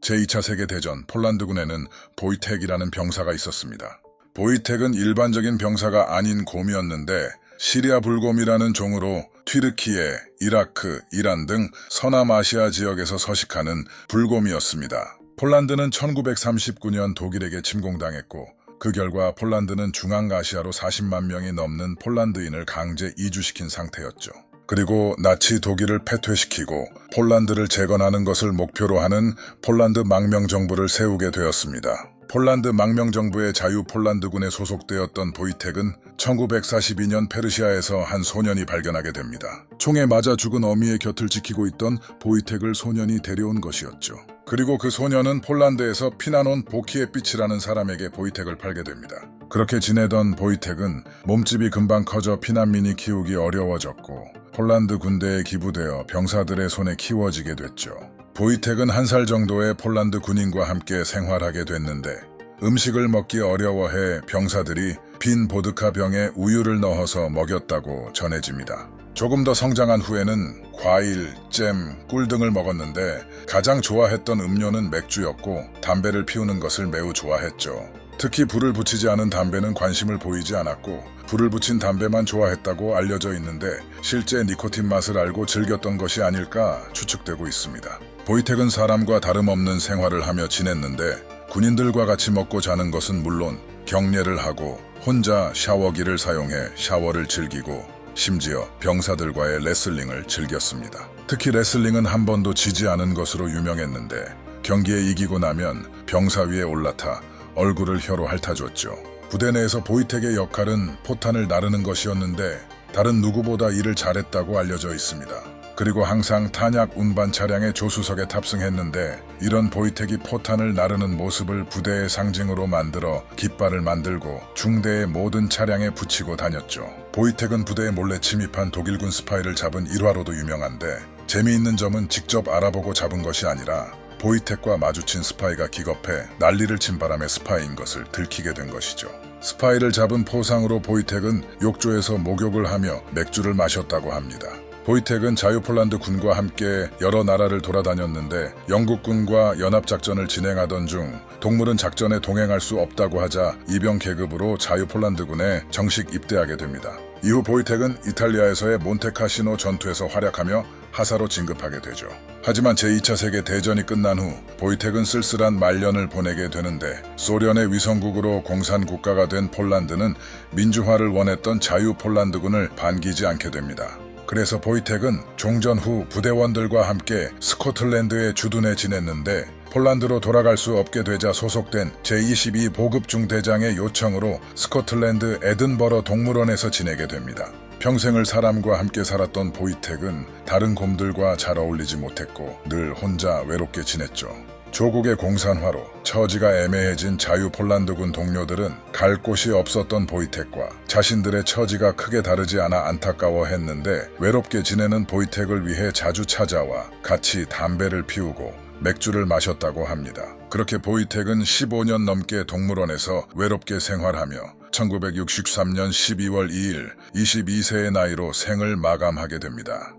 제2차 세계대전 폴란드군에는 보이텍이라는 병사가 있었습니다. 보이텍은 일반적인 병사가 아닌 곰이었는데 시리아 불곰이라는 종으로 튀르키예, 이라크, 이란 등 서남아시아 지역에서 서식하는 불곰이었습니다. 폴란드는 1939년 독일에게 침공당했고 그 결과 폴란드는 중앙아시아로 40만 명이 넘는 폴란드인을 강제 이주시킨 상태였죠. 그리고 나치 독일을 패퇴시키고 폴란드를 재건하는 것을 목표로 하는 폴란드 망명정부를 세우게 되었습니다. 폴란드 망명정부의 자유폴란드군에 소속되었던 보이텍은 1942년 페르시아에서 한 소년이 발견하게 됩니다. 총에 맞아 죽은 어미의 곁을 지키고 있던 보이텍을 소년이 데려온 것이었죠. 그리고 그 소년은 폴란드에서 피난온 보키의 빛이라는 사람에게 보이텍을 팔게 됩니다. 그렇게 지내던 보이텍은 몸집이 금방 커져 피난민이 키우기 어려워졌고 폴란드 군대에 기부되어 병사들의 손에 키워지게 됐죠. 보이텍은 1살 정도의 폴란드 군인과 함께 생활하게 됐는데 음식을 먹기 어려워해 병사들이 빈 보드카 병에 우유를 넣어서 먹였다고 전해집니다. 조금 더 성장한 후에는 과일, 잼, 꿀 등을 먹었는데 가장 좋아했던 음료는 맥주였고 담배를 피우는 것을 매우 좋아했죠. 특히 불을 붙이지 않은 담배는 관심을 보이지 않았고 불을 붙인 담배만 좋아했다고 알려져 있는데 실제 니코틴 맛을 알고 즐겼던 것이 아닐까 추측되고 있습니다. 보이텍은 사람과 다름없는 생활을 하며 지냈는데 군인들과 같이 먹고 자는 것은 물론 격려를 하고 혼자 샤워기를 사용해 샤워를 즐기고 심지어 병사들과의 레슬링을 즐겼습니다. 특히 레슬링은 한 번도 지지 않은 것으로 유명했는데 경기에 이기고 나면 병사 위에 올라타 얼굴을 혀로 핥아줬죠. 부대 내에서 보이텍의 역할은 포탄을 나르는 것이었는데 다른 누구보다 일을 잘했다고 알려져 있습니다. 그리고 항상 탄약 운반 차량의 조수석에 탑승했는데 이런 보이텍이 포탄을 나르는 모습을 부대의 상징으로 만들어 깃발을 만들고 중대의 모든 차량에 붙이고 다녔죠. 보이텍은 부대에 몰래 침입한 독일군 스파이를 잡은 일화로도 유명한데 재미있는 점은 직접 알아보고 잡은 것이 아니라 보이텍과 마주친 스파이가 기겁해 난리를 친 바람에 스파이인 것을 들키게 된 것이죠. 스파이를 잡은 포상으로 보이텍은 욕조에서 목욕을 하며 맥주를 마셨다고 합니다. 보이텍은 자유폴란드 군과 함께 여러 나라를 돌아다녔는데 영국군과 연합작전을 진행하던 중 동물은 작전에 동행할 수 없다고 하자 이병 계급으로 자유폴란드군에 정식 입대하게 됩니다. 이후 보이텍은 이탈리아에서의 몬테카시노 전투에서 활약하며 하사로 진급하게 되죠. 하지만 제2차 세계대전이 끝난 후 보이텍은 쓸쓸한 말년을 보내게 되는데 소련의 위성국으로 공산국가가 된 폴란드는 민주화를 원했던 자유폴란드군을 반기지 않게 됩니다. 그래서 보이텍은 종전 후 부대원들과 함께 스코틀랜드에 주둔해 지냈는데 폴란드로 돌아갈 수 없게 되자 소속된 제22 보급중대장의 요청으로 스코틀랜드 에든버러 동물원에서 지내게 됩니다. 평생을 사람과 함께 살았던 보이텍은 다른 곰들과 잘 어울리지 못했고 늘 혼자 외롭게 지냈죠. 조국의 공산화로 처지가 애매해진 자유폴란드군 동료들은 갈 곳이 없었던 보이텍과 자신들의 처지가 크게 다르지 않아 안타까워했는데 외롭게 지내는 보이텍을 위해 자주 찾아와 같이 담배를 피우고 맥주를 마셨다고 합니다. 그렇게 보이텍은 15년 넘게 동물원에서 외롭게 생활하며 1963년 12월 2일 22세의 나이로 생을 마감하게 됩니다.